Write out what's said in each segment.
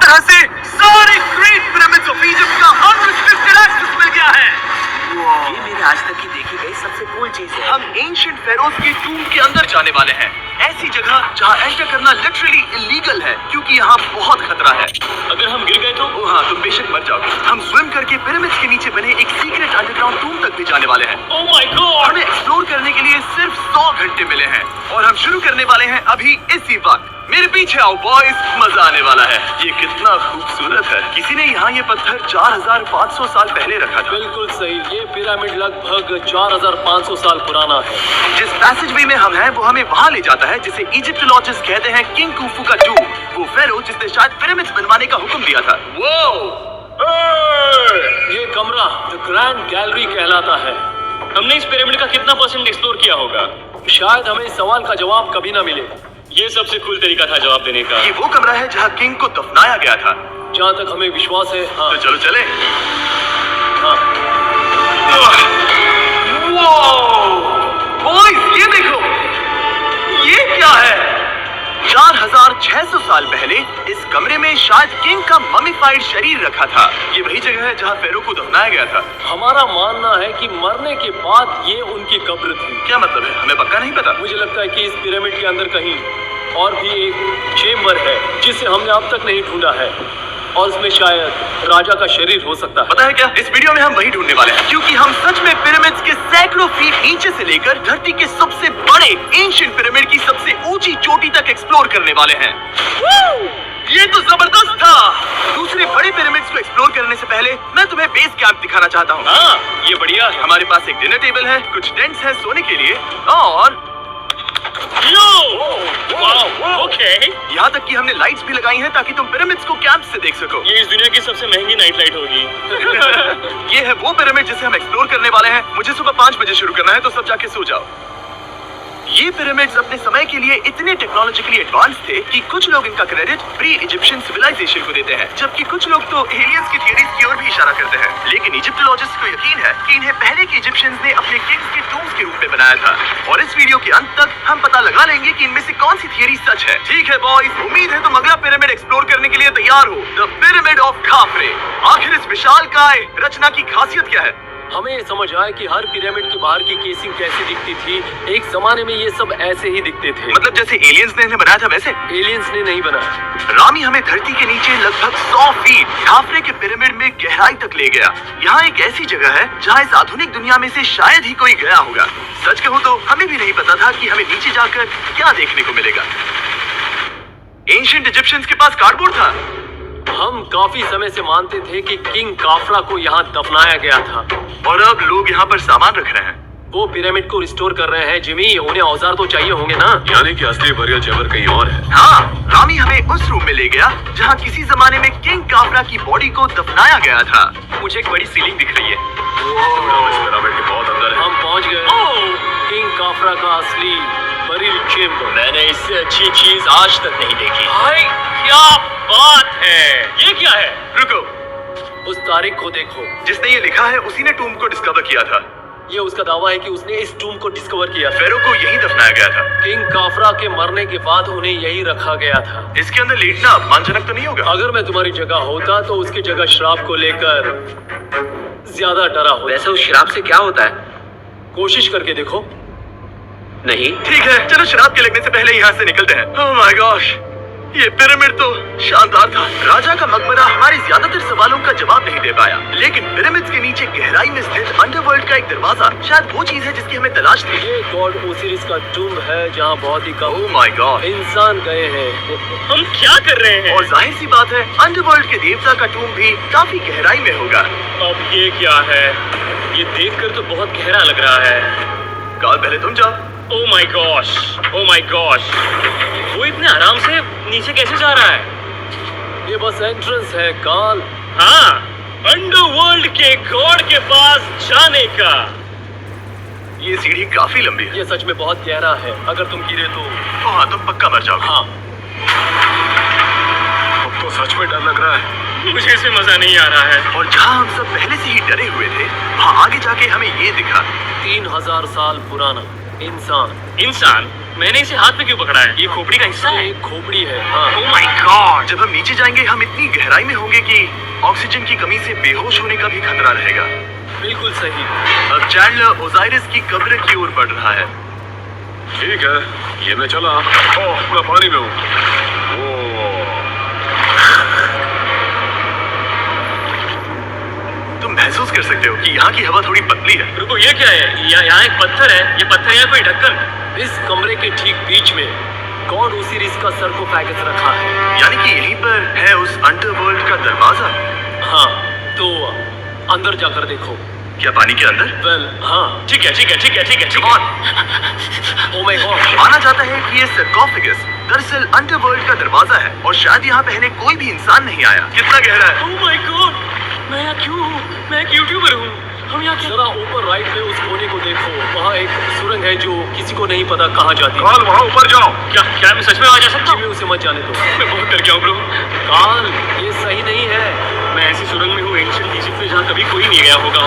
तरह से सारे ग्रेट पिरामिड्स ऑफ इजिप्ट का अनरिस्ट्रिक्टेड एक्सेस मिल गया है। ये मेरे आज तक की देखी गई सबसे कूल चीज है। हम एंशिएंट फेरोज के टूम के अंदर जाने वाले हैं, ऐसी जगह जहाँ एंटर करना लिटरली इलीगल है क्योंकि यहाँ बहुत खतरा है। अगर हम गिर गए तो? हाँ, तुम बेशक मर जाओगे। हम स्विम करके पिरामिड्स के नीचे बने एक सीक्रेट अंडरग्राउंड टूम तक भी जाने वाले हैं। Oh my God! हमें एक्सप्लोर करने के लिए सिर्फ 100 घंटे मिले हैं और हम शुरू करने वाले हैं अभी इसी वक्त। मेरे पीछे आओ बॉयज, मजा आने वाला है। ये कितना खूबसूरत है। किसी ने यहाँ ये पत्थर 4500 साल पहले रखा था। बिल्कुल सही, ये पिरामिड लगभग 4500 साल पुराना है। जिस पैसेजवे में हम हैं वो हमें वहाँ ले जाता है जिसे इजिप्टोलॉजिस्ट कहते हैं किंग कुफू का टूम, वो फेरो जिसने शायद पिरामिड्स बनवाने का हुक्म दिया था। ये कमरा द ग्रैंड गैलरी कहलाता है। हमने इस पिरामिड का कितना परसेंट एक्सप्लोर किया होगा? शायद हमें इस सवाल का जवाब कभी ना मिले। ये सबसे कूल तरीका था जवाब देने का। ये वो कमरा है जहाँ किंग को दफनाया गया था। जहाँ तक हमें विश्वास है। हाँ। तो चलो चले। हाँ। बॉयज ये देखो, ये क्या है? 4600 साल पहले इस कमरे में शायद किंग का ममीफाइड शरीर रखा था। ये वही जगह है जहाँ फेरो को दफनाया गया था। हमारा मानना है कि मरने के बाद ये उनकी कब्र थी। क्या मतलब है? हमें पक्का नहीं पता। मुझे लगता है कि इस पिरामिड के अंदर कहीं और भी एक चेम्बर है जिसे हमने अब तक नहीं ढूंढा है और उसमें शायद राजा का शरीर हो सकता है। पता है क्या, इस वीडियो में हम वही ढूंढने वाले हैं क्योंकि हम सच में पिरामिड्स के सैकड़ों फीट नीचे से लेकर धरती के सबसे बड़े एंशिएंट पिरामिड की सबसे ऊंची चोटी तक एक्सप्लोर करने वाले हैं। ये तो जबरदस्त था। दूसरे बड़े पिरामिड्स को एक्सप्लोर करने से पहले मैं तुम्हें बेस कैंप दिखाना चाहता हूँ। हाँ, ये बढ़िया है। हमारे पास एक डिनर टेबल है, कुछ टेंट्स हैं सोने के लिए और ओके। यहाँ तक कि हमने लाइट्स भी लगाई हैं ताकि तुम पिरामिड्स को कैंप से देख सको। ये इस दुनिया की सबसे महंगी नाइट लाइट होगी। ये है वो पिरामिड जिसे हम एक्सप्लोर करने वाले हैं। मुझे सुबह 5 बजे शुरू करना है तो सब जाके सो जाओ। ये पिरामिड्स अपने समय के लिए इतने टेक्नोलॉजिकली एडवांस थे कि कुछ लोग इनका क्रेडिट प्री इजिप्शियन सिविलाइजेशन को देते हैं, जबकि कुछ लोग तो एलियंस की थ्योरीज की ओर भी इशारा करते हैं। लेकिन इजिप्टोलॉजिस्ट को यकीन है कि इन्हें पहले के इजिप्शियंस ने अपने किंग्स के टूम्स के रूप में बनाया था और इस वीडियो के अंत तक हम पता लगा लेंगे कि इनमें से कौन सी थियरी सच है। ठीक है बॉयज, उम्मीद है तुम अगला पिरामिड एक्सप्लोर करने के लिए तैयार हो, द पिरामिड ऑफ खाफरे। आखिर इस विशालकाय रचना की खासियत क्या है? हमें ये समझ आया कि हर पिरामिड के बाहर की केसिंग कैसी दिखती थी। एक जमाने में ये सब ऐसे ही दिखते थे। मतलब जैसे एलियंस ने इन्हें बनाया था वैसे? एलियंस ने नहीं बनाया। रामी हमें धरती के नीचे लगभग 100 फीट खाफरे के पिरामिड में गहराई तक ले गया। यहाँ एक ऐसी जगह है जहाँ इस आधुनिक दुनिया में से शायद ही कोई गया होगा। सच कहूँ तो हमें भी नहीं पता था कि हमें नीचे जाकर क्या देखने को मिलेगा। एंशिएंट इजिप्शियंस के पास कार्डबोर्ड था। हम काफी समय से मानते थे कि किंग काफरा को यहाँ दफनाया गया था और अब लोग यहाँ पर सामान रख रहे हैं। वो पिरामिड को रिस्टोर कर रहे हैं। जिमी, उन्हें औजार तो चाहिए होंगे ना? यानी कि असली बरियल चैम्बर कहीं और है। हाँ, रामी हमें उस रूम में ले गया जहाँ किसी जमाने में किंग काफरा की बॉडी को दफनाया गया था। मुझे एक बड़ी सीलिंग दिख रही है। पिरामिड के बहुत अंदर है। हम पहुँच गए किंग काफरा का असली बरियल चेम्बर। मैंने इससे अच्छी चीज आज तक नहीं देखी। भाई क्या बात है! ये क्या है? रुको, उस तारीख को देखो। जिसने ये लिखा है उसी ने टूम को डिस्कवर किया था। ये उसका दावा है कि उसने इस टूम को डिस्कवर किया था। फेरो को यही दफनाया गया था। किंग काफरा के मरने के बाद उन्हें यही रखा गया था। इसके अंदर लेटना अपमानजनक तो नहीं होगा? अगर मैं तुम्हारी जगह होता तो उसकी जगह शराब को लेकर ज्यादा डरा होता। वैसे उस शराब से क्या होता है? कोशिश करके देखो। नहीं। ठीक है, चलो शराब के लगने से पहले यहाँ से निकलते हैं। ओह माय गॉश, ये पिरामिड तो शानदार था। राजा का मकबरा हमारे ज्यादातर सवालों का जवाब नहीं दे पाया, लेकिन पिरामिड्स के नीचे गहराई में स्थित अंडरवर्ल्ड का एक दरवाजा शायद वो चीज है जिसकी हमें तलाश थी। ये गॉड ओसिरिस का टूम है जहाँ बहुत ही कम ओह माय गॉड, इंसान गए हैं। हम क्या कर रहे हैं? और जाहिर सी बात है अंडरवर्ल्ड के देवता का टूम भी काफी गहराई में होगा। अब ये क्या है? ये देखकर तो बहुत गहरा लग रहा है। काल, पहले तुम जाओ। Oh my gosh, oh my gosh, वो इतने आराम से नीचे कैसे जा रहा है? ये बस एंट्रेंस है काल। हाँ, अंडरवर्ल्ड के गॉड के पास जाने का। ये सीढ़ी काफी लंबी है। ये सच में बहुत गहरा है। अगर तुम गिरे तो हाँ, तुम पक्का मर जाओगे। हाँ, अब तो सच में डर लग रहा है। मुझे इसमें मजा नहीं आ रहा है। और जहाँ हम सब पहले से ही डरे हुए थे, वहाँ आगे जाके हमें ये दिखा। 3000 साल पुराना इंसान। मैंने इसे हाथ में क्यों पकड़ा है? ये खोपड़ी का हिस्सा है? खोपड़ी है हाँ। Oh my God! जब हम नीचे जाएंगे हम इतनी गहराई में होंगे कि ऑक्सीजन की कमी से बेहोश होने का भी खतरा रहेगा। बिल्कुल सही। अब चैंडलर ओजाइरिस की कब्र की ओर बढ़ रहा है। ठीक है, ये मैं चला। ओह, मैं पानी में हूँ। ओह, तुम महसूस कर सकते हो कि यहाँ की हवा थोड़ी पतली है। रुको, ये क्या है? यहाँ एक पत्थर है। ये पत्थर या कोई ढक्कन? इस कमरे के ठीक बीच में गॉड ओसिरिस का सरकोफेगस रखा है। यानी कि यहीं पर है उस अंडरवर्ल्ड का दरवाजा। हाँ, तो अंदर जाकर देखो। क्या पानी के अंदर? वेल हाँ। ठीक है, ठीक है, ठीक है, ठीक है, ठीक Come है। on! Oh my God. माना जाता है कि ये सरकोफेगस दरअसल अंडरवर्ल्ड का दरवाजा है और शायद यहाँ पहले कोई भी इंसान नहीं आया। कितना गहरा है? Oh my God! मैं यहाँ क्यों हूँ? मैं एक यूट्यूबर हूँ। हम यहाँ क्यों? जरा ऊपर राइट में उस कोने को देखो, वहाँ एक सुरंग है जो किसी को नहीं पता कहाँ जाती है। काल, वहाँ ऊपर जाओ। क्या मैं सच में वहाँ जा सकता जिम्मी हूँ? उसे मत जाने दो। मैं बहुत डर गया हूँ ब्रो। काल, ये सही नहीं है। मैं ऐसी सुरंग में हूँ एंशिएंट इजिप्ट में जहाँ कभी कोई नहीं गया होगा।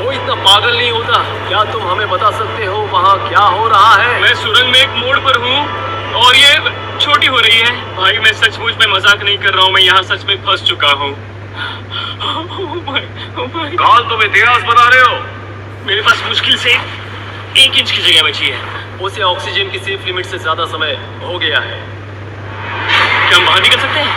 वो इतना पागल नहीं होता। क्या तुम हमें बता सकते हो वहाँ क्या हो रहा है? मैं सुरंग में एक मोड़ पर हूँ और ये छोटी हो रही है। भाई मैं सचमुच में मजाक नहीं कर रहा हूँ, मैं यहाँ सच में फंस चुका हूँ। काल, तुम इतिहास बना रहे हो। मेरे पास मुश्किल से 1 इंच की जगह बची है। उसे ऑक्सीजन की सेफ लिमिट से ज्यादा समय हो गया है। क्या हम बाहर निकल सकते हैं?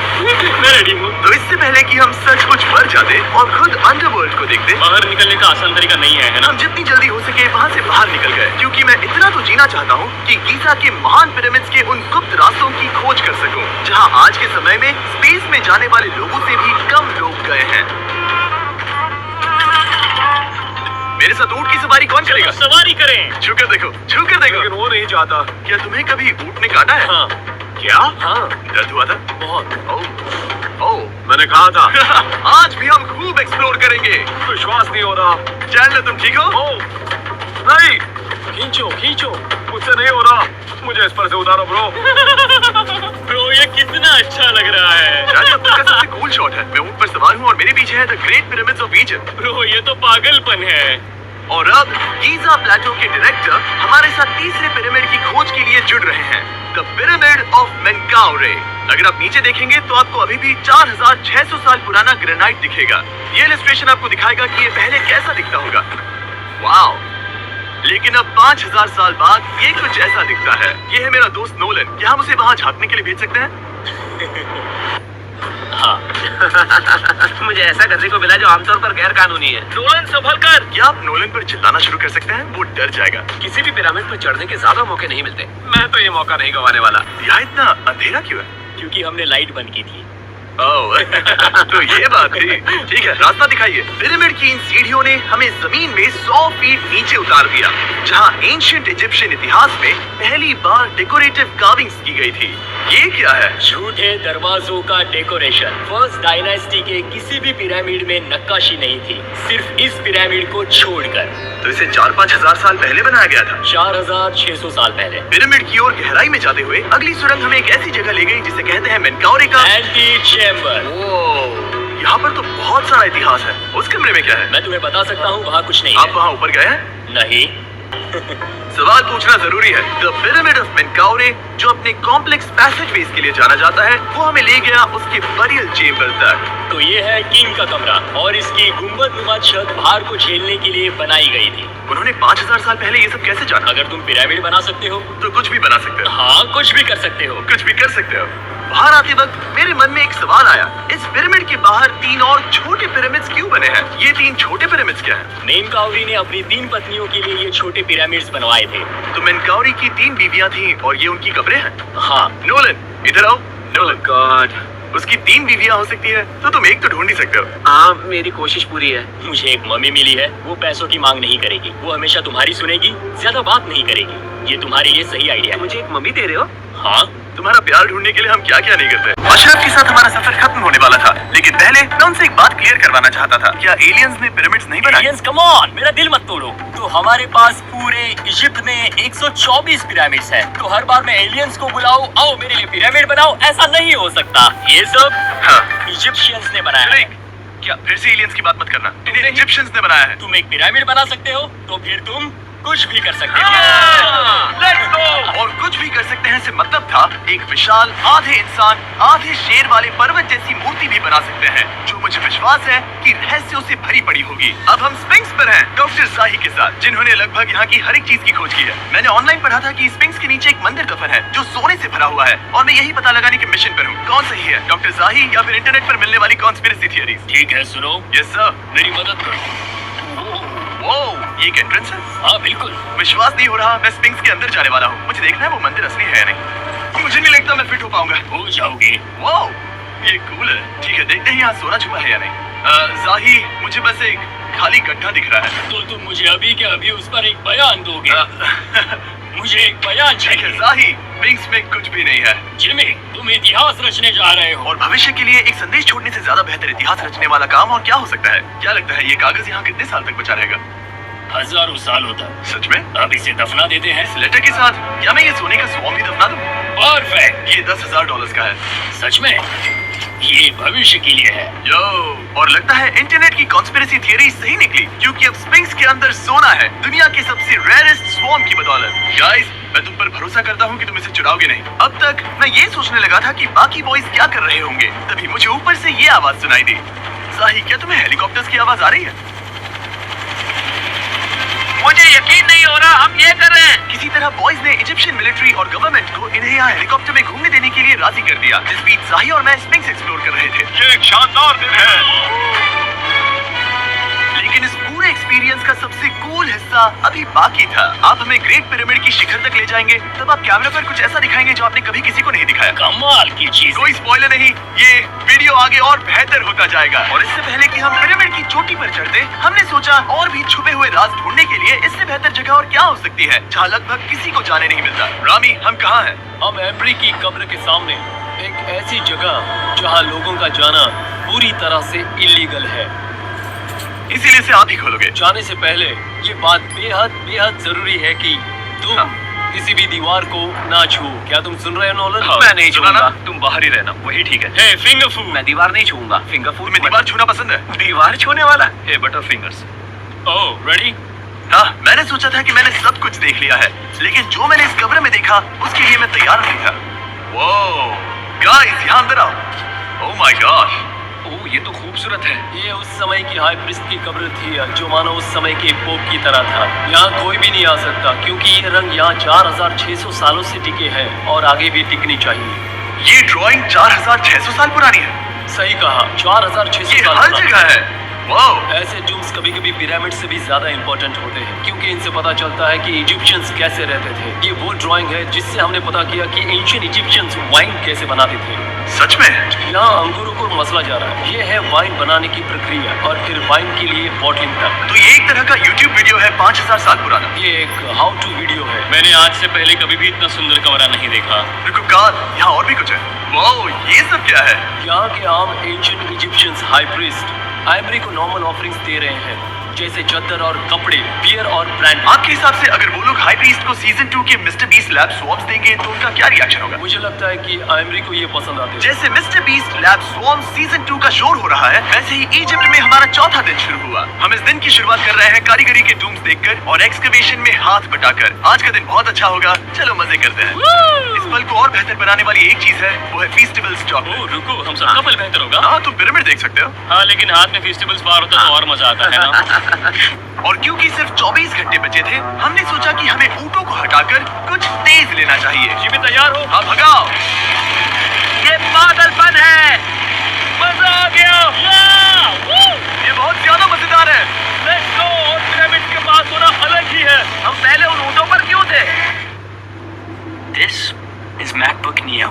मैं रेडी हूँ। तो इससे पहले कि हम सचमुच मर जाते और खुद अंडरवर्ल्ड को देखते, बाहर निकलने का आसान तरीका नहीं है, है ना? हम जितनी जल्दी हो सके वहाँ से बाहर निकल गए, क्योंकि मैं इतना तो जीना चाहता हूँ कि गीजा के महान पिरामिड्स के उन गुप्त रास्तों की खोज कर सकूं, जहाँ आज के समय में स्पेस में जाने वाले लोगों से भी कम लोग गए हैं। मेरे साथ ऊंट की सवारी कौन करेगा? सवारी करें। छूकर देखो, छूकर देखो। लेकिन वो नहीं चाहता। क्या तुम्हें कभी ऊंट ने काटा है? हाँ क्या? हाँ दर्द हुआ था? बहुत। ओह, मैंने कहा था। आज भी हम खूब एक्सप्लोर करेंगे। विश्वास नहीं हो रहा। चैंडलर तुम ठीक हो? ओह, नहीं, खींचो खींचो। मुझसे नहीं हो रहा। मुझे इस पर से उतारो ब्रो। ब्रो ये कितना अच्छा लग रहा है। चैंडलर का सबसे कूल शॉट है। मैं ऊंट पर सवार हूँ और मेरे पीछे है the great pyramids of Egypt. Bro ये तो पागलपन है। और अब गीजा प्लेटो के डायरेक्टर हमारे साथ तीसरे पिरामिड की खोज के लिए जुड़ रहे हैं, द पिरामिड ऑफ मेनकाउरे। अगर आप नीचे देखेंगे तो आपको अभी भी 4600 साल पुराना ग्रेनाइट दिखेगा। ये इलस्ट्रेशन आपको दिखाएगा कि ये पहले कैसा दिखता होगा। वाओ! लेकिन अब 5000 साल बाद ये कुछ ऐसा दिखता है। ये है मेरा दोस्त नोलन। क्या हम उसे वहाँ झांकने के लिए भेज सकते हैं? हाँ। मुझे ऐसा करने को मिला जो आमतौर पर गैर कानूनी है। नोलन संभल कर। क्या आप नोलन पर चिल्लाना शुरू कर सकते हैं? वो डर जाएगा। किसी भी पिरामिड पर चढ़ने के ज्यादा मौके नहीं मिलते। मैं तो ये मौका नहीं गंवाने वाला। यहाँ इतना अंधेरा क्यों है? क्योंकि हमने लाइट बंद की थी। ओह, तो ये बात थी। ठीक है, रास्ता दिखाइए। पिरामिड की इन सीढ़ियों ने हमें जमीन में 100 फीट नीचे उतार दिया, जहाँ एंशिएंट इजिप्शियन इतिहास में पहली बार डेकोरेटिव कार्विंग्स की गई थी। ये क्या है? झूठे दरवाजों का डेकोरेशन। फर्स्ट डायनेस्टी के किसी भी पिरामिड में नक्काशी नहीं थी, सिर्फ इस पिरामिड को छोड़कर। तो इसे 4-5 हजार साल पहले बनाया गया था। 4600 साल पहले। पिरामिड की ओर गहराई में जाते हुए अगली सुरंग हमें एक ऐसी जगह ले गई जिसे कहते हैं मेनकाउरे का एंटी चेम्बर। ओह, यहाँ पर तो बहुत सारा इतिहास है। उस कमरे में क्या है? मैं तुम्हें बता सकता हूँ, वहाँ कुछ नहीं आप है। वहाँ ऊपर गए हैं? नहीं। सवाल पूछना जरूरी है। द पिरामिड ऑफ मेनकाउरे, जो अपने कॉम्प्लेक्स पैसेजवेज के लिए जाना जाता है, वो हमें ले गया उसके बरियल चेम्बर तक। तो ये है किंग का कमरा और इसकी गुंबदनुमा छत भार को झेलने के लिए बनाई गई थी। उन्होंने 5000 साल पहले ये सब कैसे जाना? अगर तुम पिरामिड बना सकते हो तो कुछ भी बना सकते हो। हाँ कुछ भी कर सकते हो। कुछ भी कर सकते हो। बाहर आते वक्त मेरे मन में एक सवाल आया, इस पिरामिड के बाहर 3 और छोटे पिरामिड्स क्यों बने हैं? ये 3 छोटे पिरामिड्स क्या हैं? मेनकाउरी ने अपनी 3 पत्नियों के लिए ये छोटे पिरामिड्स बनवाए थे। तो मेनकाउरी की 3 बीवियां थीं और ये उनकी कब्रें हैं। हाँ। नोलन इधर आओ। Nolan, God. उसकी 3 बीवियां हो सकती है, तो तुम एक तो ढूंढ ही सकते हो। हाँ, मेरी कोशिश पूरी है। मुझे एक मम्मी मिली है, वो पैसों की मांग नहीं करेगी, वो हमेशा तुम्हारी सुनेगी, ज्यादा बात नहीं करेगी। ये तुम्हारे लिए सही आइडिया है। मुझे एक मम्मी दे रहे हो? हाँ। तुम्हारा प्यार ढूंढने के लिए हम क्या क्या नहीं करते। अशरफ के साथ हमारा सफर खत्म होने वाला था, लेकिन पहले मैं उनसे एक बात क्लियर करवाना चाहता था। क्या एलियंस ने पिरामिड्स नहीं बनाए? एलियंस कम ऑन, मेरा दिल मत तोड़ो। तो हमारे पास पूरे इजिप्ट में 124 पिरामिड्स हैं। तो हर बार मैं एलियंस को बुलाऊं, आओ मेरे लिए पिरामिड बनाओ, ऐसा नहीं हो सकता। ये सब हाँ। इजिप्शियंस ने बनाया है। क्या फिर से एलियंस की बात मत करना? इन्हें इजिप्शियंस ने बनाया है। तुम एक पिरामिड बना सकते हो, तो फिर तुम कुछ भी कर सकते हैं। Let's go. और कुछ भी कर सकते हैं से मतलब था एक विशाल आधे इंसान आधे शेर वाले पर्वत जैसी मूर्ति भी बना सकते हैं, जो मुझे विश्वास है कि रहस्यों से भरी पड़ी होगी। अब हम स्फिंक्स पर हैं डॉक्टर जाही के साथ, जिन्होंने लगभग यहाँ की हर एक चीज की खोज की है। मैंने ऑनलाइन पढ़ा था कि स्फिंक्स के नीचे एक मंदिर दफन है जो सोने से भरा हुआ है, और मैं यही पता लगाने के मिशन पर हूँ। कौन सही है, डॉक्टर जाही या फिर इंटरनेट पर मिलने वाली कॉन्स्पिरेसी थियरीज? ठीक है, सुनो, यस सर। मेरी मदद करो। वो ये एक एंट्रेंस है? हाँ बिल्कुल। विश्वास नहीं हो रहा, मैं स्फिंक्स के अंदर जाने वाला हूँ। मुझे देखना है वो मंदिर असली है या नहीं। मुझे नहीं लगता मैं फिट हो पाऊंगा। हो जाओगे। वाओ, ये कूल है। ठीक है, देखते हैं यहाँ सोना छुपा है या नहीं। जाही, मुझे बस एक खाली गड्ढा दिख रहा है। तो तुम मुझे अभी के अभी उस पर एक बयान दोगे? मुझे एक बयान ठीक है चाहिए। जाही, स्फिंक्स में कुछ भी नहीं है। जिमी, तुम इतिहास रचने जा रहे हो। और भविष्य के लिए एक संदेश छोड़ने से ज्यादा बेहतर इतिहास रचने वाला काम और क्या हो सकता है? क्या लगता है ये कागज यहाँ कितने साल तक बचा रहेगा? हजारों सालों तक। सच में? अब इसे दफना देते हैं। इस लेटर के साथ क्या मैं ये सोने का स्वॉर्म भी दफना दूं? परफेक्ट। ये $10,000 का है। सच में? ये भविष्य के लिए है। यो, और लगता है इंटरनेट की कॉन्स्पिरेसी थियरी सही निकली, क्योंकि अब स्फिंक्स के अंदर सोना है, दुनिया के सबसे रेयरेस्ट स्वॉर्म की बदौलत। गाइस, मैं तुम पर भरोसा करता हूँ कि तुम इसे चुराओगे नहीं। अब तक मैं ये सोचने लगा था कि बाकी बॉयज क्या कर रहे होंगे, तभी मुझे ऊपर से ये आवाज सुनाई दी। जाही, क्या तुम्हें हेलीकॉप्टर्स की आवाज आ रही है? मुझे यकीन नहीं हो रहा हम ये कर रहे हैं। किसी तरह बॉयज ने इजिप्शियन मिलिट्री और गवर्नमेंट को इन्हें यहाँ हेलीकॉप्टर में घूमने देने के लिए राजी कर दिया, जिस बीच जाही और मैं स्फिंक्स एक्सप्लोर कर रहे थे। ये एक शानदार दिन है। लेकिन इस पूरे एक्सपीरियंस का सबसे कूल हिस्सा अभी बाकी था। आप हमें ग्रेट पिरामिड की शिखर तक ले जाएंगे, तब आप कैमरा पर कुछ ऐसा दिखाएंगे जो आपने कभी किसी को नहीं दिखाया। कमाल की चीज। कोई स्पॉइलर नहीं, ये वीडियो आगे और बेहतर होता जाएगा। और इससे पहले कि हम पिरामिड की चोटी पर चढ़ते, हमने सोचा और भी छुपे हुए राज ढूंढने के लिए इससे बेहतर जगह और क्या हो सकती है, जहाँ लगभग किसी को जाने नहीं मिलता। रामी, हम कहाँ हैं? हम एम्ब्री की कब्र के सामने, एक ऐसी जगह जहां लोगों का जाना पूरी तरह से इलीगल है। इसीलिए से आप ही खोलोगे। जाने से पहले ये बात बेहद बेहद जरूरी है कि तुम किसी भी दीवार को ना छू। क्या तुम सुन रहे हो नोलन? मैं नहीं सुना ना? छूऊंगा। तुम बाहर ही रहना, वही ठीक है। हे फिंगर फूड। मैं दीवार नहीं छूऊंगा। फिंगर फूड तुम्हें दीवार छूना पसंद है? दीवार छूने वाला। हे बटर फिंगर्स। ओह, रेडी? हाँ, मैंने सोचा था कि मैंने सब कुछ देख लिया है, लेकिन जो मैंने इस कब्र में देखा उसके लिए मैं तैयार नहीं था। वो गाइस, यहाँ अंदर आओ। ओह माय गॉड, ओह, ये तो खूबसूरत है। ये उस समय की हाई प्रीस्ट की कब्र थी, जो मानो उस समय के पोप की तरह था। यहाँ कोई भी नहीं आ सकता, क्योंकि ये रंग यहाँ 4600 सालों से टिके हैं और आगे भी टिकनी चाहिए। ये ड्राइंग 4600 साल पुरानी है। सही कहा, 4600 ये साल हर पुरानी। जगह है। वाओ, ऐसे जूम्स कभी कभी पिरामिड से भी ज्यादा इंपॉर्टेंट होते हैं, क्योंकि इनसे पता चलता है कि इजिप्शियंस कैसे रहते थे। ये वो ड्राइंग है जिससे हमने पता किया कि एंशिएंट इजिप्शियंस वाइन कैसे बनाते थे। सच में? यहाँ अंगूरों को मसला जा रहा है। ये है वाइन बनाने की प्रक्रिया और फिर वाइन के लिए बॉटलिंग तक। तो ये एक तरह का YouTube वीडियो है 5000 साल पुराना। ये एक हाउ टू वीडियो है। मैंने आज से पहले कभी भी इतना सुंदर कमरा नहीं देखा। रुको कार, यहाँ और भी कुछ है। वाओ, ये सब क्या है? यहाँ के आम ancient Egyptians high priest Ivory को नॉर्मल ऑफरिंग्स दे रहे हैं, जैसे चादर और कपड़े, बियर और ब्रांड। आपके हिसाब से अगर वो लोग हाई प्रीस्ट को सीजन 2 के मिस्टर बीस्ट लैब स्वॉर्म्स देंगे तो उनका क्या रिएक्शन होगा? मुझे लगता है कि आइवरी को ये पसंद आते हैं। जैसे मिस्टर बीस्ट लैब स्वॉर्म्स सीजन 2 का शोर हो रहा है, वैसे ही इजिप्ट में हमारा चौथा दिन शुरू हुआ। हम इस दिन की शुरुआत कर रहे हैं कारीगरी के टूम्स देखकर और एक्सकवेशन में हाथ बटाकर। आज का दिन बहुत अच्छा होगा, चलो मजे करते हैं। इस पल को और बेहतर बनाने वाली एक चीज है, वो है फेस्टिवल स्टॉक। ओह, रुको, हम सबका पल बेहतर होगा। हाँ, तुम पिरामिड देख सकते हो। हाँ, लेकिन हाथ में फेस्टिवल्स बार होता तो और मजा आता है ना। और क्योंकि सिर्फ 24 घंटे बचे थे, हमने सोचा कि हमें ऊँटों को हटाकर कुछ तेज लेना चाहिए। जी, में तैयार हो? हाँ, भगाओ। ये पागलपन है। मजा आ गया। ये बहुत ज्यादा मजेदार है। Let's go. और पिरामिड के पास होना अलग ही है। हम पहले उन ऊँटों पर क्यों थे? This is MacBook Neo,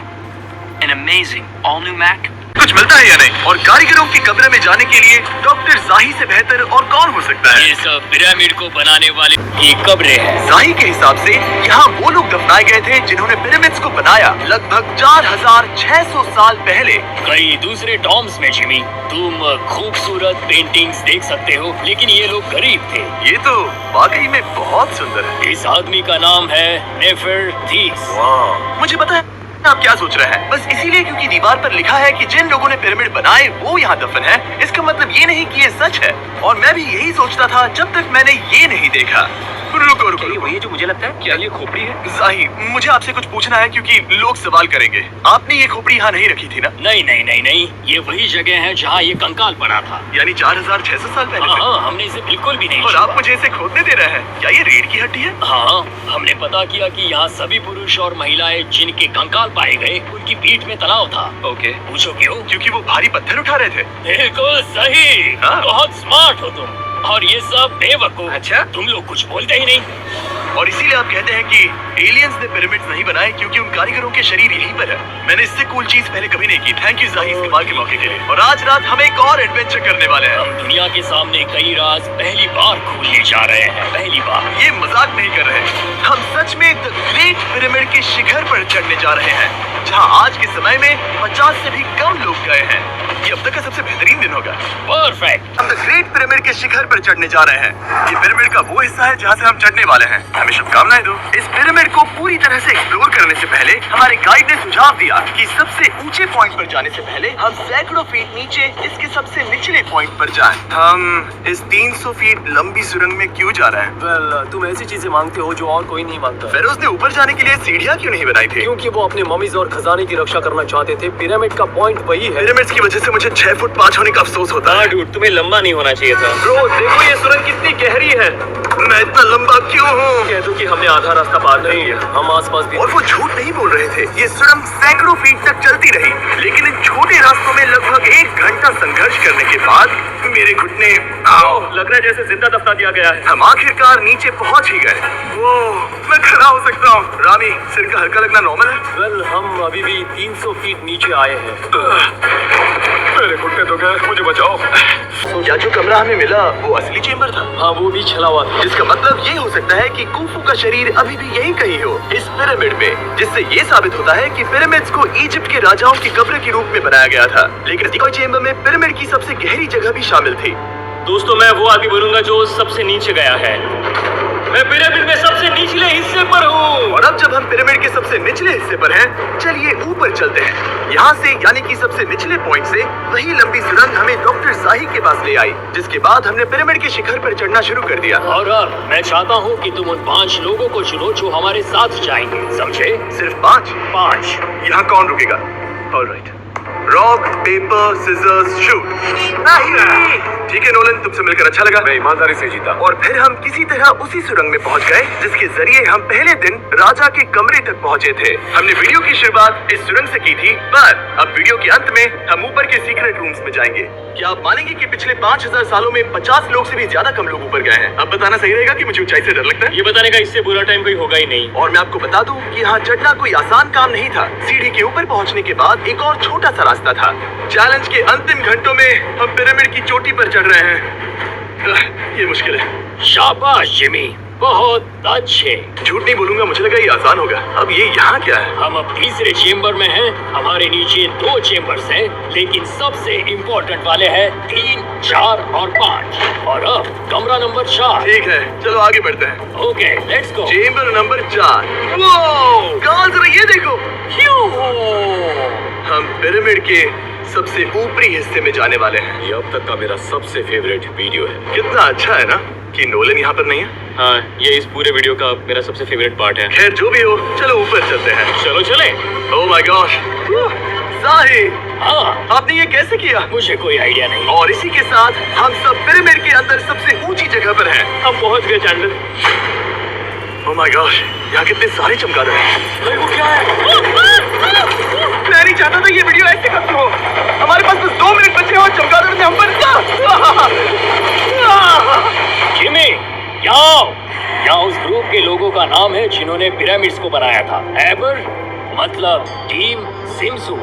an amazing all-new Mac. कुछ मिलता है या नहीं? और कारीगरों की कब्र में जाने के लिए डॉक्टर जाही से बेहतर और कौन हो सकता है? ये सब पिरामिड को बनाने वाले की कब्रें हैं। जाही के हिसाब से यहाँ वो लोग दफनाए गए थे जिन्होंने पिरामिड्स को बनाया लगभग 4600 साल पहले। कई दूसरे टॉम्स में जिमी, तुम खूबसूरत पेंटिंग्स देख सकते हो, लेकिन ये लोग गरीब थे। ये तो वाकई में बहुत सुंदर है। इस आदमी का नाम है नेफरटीस। वाह, मुझे पता है आप क्या सोच रहे हैं? बस इसीलिए क्योंकि दीवार पर लिखा है कि जिन लोगों ने पिरामिड बनाए वो यहाँ दफन है, इसका मतलब ये नहीं कि ये सच है। और मैं भी यही सोचता था जब तक मैंने ये नहीं देखा। रुको रुको रुको। वही जो मुझे लगता है, क्या ये खोपड़ी है? जाही, मुझे आपसे कुछ पूछना है क्योंकि लोग सवाल करेंगे। आपने ये खोपड़ी यहाँ नहीं रखी थी ना? नहीं नहीं नहीं नहीं, ये वही जगह है जहाँ ये कंकाल पड़ा था। यानी 4600 साल पहले से? हाँ, हमने इसे बिल्कुल भी नहीं और छुआ। आप मुझे इसे खोदने दे रहे हैं? क्या ये रीढ़ की हड्डी है? हाँ, हमने पता किया कि यहाँ सभी पुरुष और महिलाएं जिनके कंकाल पाए गए उनकी पीठ में तनाव था। ओके। पूछो क्यों? क्योंकि वो भारी पत्थर उठा रहे थे। बिल्कुल सही। हाँ। बहुत स्मार्ट हो तुम। और ये सब बेवकूफ। अच्छा? तुम लोग कुछ बोलते ही नहीं। और इसीलिए आप कहते हैं कि एलियंस ने पिरामिड्स नहीं बनाए क्योंकि उन कारीगरों के शरीर यहीं पर है। मैंने इससे कूल चीज पहले कभी नहीं की। थैंक यू जाही इस कमाल के मौके के लिए। और आज रात हम एक और एडवेंचर करने वाले हैं। हम दुनिया के सामने कई राज पहली बार खोलने जा रहे हैं। पहली बार। ये मजाक नहीं कर रहे। हम सच में द ग्रेट पिरामिड के शिखर पर चढ़ने जा रहे हैं, जहां आज के समय में 50 से भी कम लोग गए हैं। ये अब तक का सबसे बेहतरीन दिन होगा। परफेक्ट। हम द ग्रेट पिरामिड के शिखर पर चढ़ने जा रहे हैं। ये पिरामिड का वो हिस्सा है जहाँ से हम चढ़ने वाले हैं। हमें शुभकामनाएं दो। इस पिरामिड को पूरी तरह से एक्सप्लोर करने से पहले हमारे गाइड ने सुझाव दिया कि सबसे ऊंचे पॉइंट पर जाने से पहले हम सैकड़ों फीट नीचे इसके सबसे निचले पॉइंट पर जाएं। हम इस 300 फीट लंबी सुरंग में क्यों जा रहे हैं? वेल, तुम ऐसी चीजें मांगते हो जो और कोई नहीं मांगता। फेरोज ने ऊपर जाने के लिए सीढ़ियाँ क्यों नहीं बनाई थी? क्योंकि वो अपने ममीज और खजाने की रक्षा करना चाहते थे। पिरामिड का पॉइंट वही है। पिरामिड्स की वजह से मुझे 6 फुट 5 होने का अफसोस होता है। डूड, तुम्हें लंबा नहीं होना चाहिए था। ब्रो, देखो ये सुरंग कितनी गहरी है। मैं इतना लंबा क्यों हूँ? कह दो कि हमने आधा रास्ता पार कर लिया। हम आसपास भी और वो झूठ नहीं बोल रहे थे। ये सुरंग सैकड़ों फीट तक चलती रही, लेकिन इन छोटे रास्तों में लगभग 1 घंटा संघर्ष करने के बाद मेरे घुटने लग रहा है जैसे जिंदा दफना दिया गया है। हम आखिरकार नीचे पहुंच ही गए। ओह, मैं खड़ा हो सकता हूँ। रामी, सिर का हल्का लगना नॉर्मल है? वेल, हम अभी भी 300 फीट नीचे आए हैं। मेरे घुटने तो गए, मुझे बचाओ। क्या जो कमरा हमें मिला वो असली चेम्बर था? हाँ, वो भी छला हुआ था। जिसका मतलब ये हो सकता है कि कुफू का शरीर अभी भी यहीं कहीं हो, इस पिरामिड में, जिससे ये साबित होता है कि पिरामिड्स को इजिप्ट के राजाओं की कब्र के रूप में बनाया गया था। लेकिन डिकॉय चेम्बर में पिरामिड की सबसे गहरी जगह भी शामिल थी। दोस्तों, मैं वो आदमी बनूंगा जो सबसे नीचे गया है। मैं पिरामिड में सबसे निचले हिस्से पर हूँ। और अब जब हम पिरामिड के सबसे निचले हिस्से पर हैं, चलिए ऊपर चलते हैं। यहाँ से यानी कि सबसे निचले पॉइंट से वही लंबी सुरंग हमें डॉक्टर जाही के पास ले आई, जिसके बाद हमने पिरामिड के शिखर पर चढ़ना शुरू कर दिया। और अब मैं चाहता हूँ कि तुम उन 5 लोगों को चुनो जो हमारे साथ जाएंगे, समझे? सिर्फ 5? 5। यहाँ कौन रुकेगा? Alright. Rock paper scissors shoot. नहीं। ठीक है नोलन, तुमसे मिलकर अच्छा लगा। मैं ईमानदारी से जीता। और फिर हम किसी तरह उसी सुरंग में पहुंच गए जिसके जरिए हम पहले दिन राजा के कमरे तक पहुंचे थे। हमने वीडियो की शुरुआत इस सुरंग से की थी, पर अब वीडियो के अंत में हम ऊपर के सीक्रेट रूम्स में जाएंगे। क्या आप मानेंगे कि पिछले 5000 सालों में 50 लोग से भी ज्यादा कम लोग ऊपर गए हैं? अब बताना सही रहेगा कि मुझे ऊंचाई से डर लगता है। ये बताने का इससे बुरा टाइम कोई होगा ही नहीं। और मैं आपको बता दूं कि यहाँ चढ़ना कोई आसान काम नहीं था। सीढ़ी के ऊपर पहुँचने के बाद एक और छोटा सा रास्ता था। चैलेंज के अंतिम घंटों में हम पिरामिड की चोटी पर चढ़ रहे हैं। ये मुश्किल है। शाबाश जिमी, बहुत अच्छे। झूठ नहीं बोलूंगा, मुझे लगा ये आसान होगा। अब ये यहाँ क्या है? हम अब तीसरे चेम्बर में हैं। हमारे नीचे 2 चेम्बर्स हैं, लेकिन सबसे इम्पोर्टेंट वाले हैं 3, 4 और 5। और अब कमरा नंबर 4। ठीक है, चलो आगे बढ़ते हैं। Okay, let's go. Chamber number 4। वो गाल जरा ये देखो। हम पिरामिड के सबसे ऊपरी हिस्से में जाने वाले हैं। ये अब तक का मेरा सबसे फेवरेट वीडियो है। कितना अच्छा है ना कि नोलन यहाँ पर नहीं है। हाँ, ये इस पूरे वीडियो का मेरा सबसे फेवरेट पार्ट है। खैर जो भी हो, चलो ऊपर चलते हैं। चलो चले। ओह माय गॉश, जाही, हाँ, आपने ये कैसे किया? मुझे कोई आइडिया नहीं। और इसी के साथ हम सब पिरामिड के अंदर सबसे ऊंची जगह पर हैं। हम पहुंच गए चैंडलर। ओह माय गॉश, यहाँ कितने सारे चमगादड़ हैं। वो क्या है? मैं नहीं चाहता था ये वीडियो ऐसे खत्म हो। हमारे पास बस 2 मिनट बचे हैं और चमगादड़ ने हम पर जिमी, यहाँ उस ग्रुप के लोगों का नाम है जिन्होंने पिरामिड्स को बनाया था। एबर मतलब टीम, सिमसू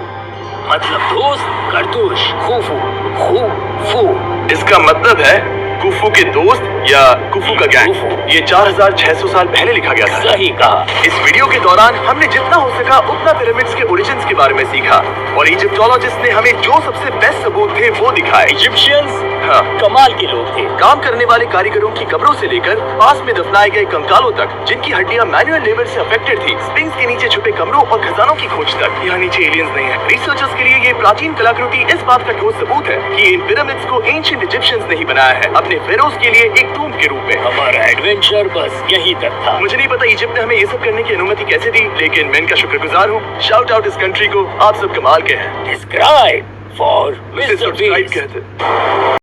मतलब दोस्त, करतूश, खूफू, खूफू। इसका मतलब है कुफू के दोस्त या कुफू का गैंग। ये 4600 साल पहले लिखा गया था। सही कहा। इस वीडियो के दौरान हमने जितना हो सका उतना पिरामिड्स के ओरिजिन्स के बारे में सीखा और इजिप्टोलॉजिस्ट ने हमें जो सबसे बेस्ट सबूत थे वो दिखाए। इजिप्शियंस हाँ, कमाल के लोग थे। काम करने वाले कारीगरों की कब्रों से लेकर पास में दफनाए गए कंकालों तक, जिनकी हड्डियां मैनुअल लेबर से अफेक्टेड थी, स्पिंग्स के नीचे छुपे कमरों और खजानों की खोज तक। यहाँ नीचे एलियंस नहीं है। रिसर्चर्स के लिए ये प्राचीन कलाकृति इस बात का ठोस सबूत है कि इन पिरामिड्स को एंशिएंट इजिप्शियंस ने ही बनाया है, अपने फेरोज के लिए एक टूम के रूप में। हमारा एडवेंचर बस यही तक था। मुझे नहीं पता इजिप्ट ने हमें ये सब करने की अनुमति कैसे दी, लेकिन मैं इनका शुक्रगुजार हूँ। शाउट आउट इस कंट्री को, आप सब कमाल के हैं। डिस्क्राइब फॉर उसे मिस्टर सब्सक्राइब बीस्ट। कहते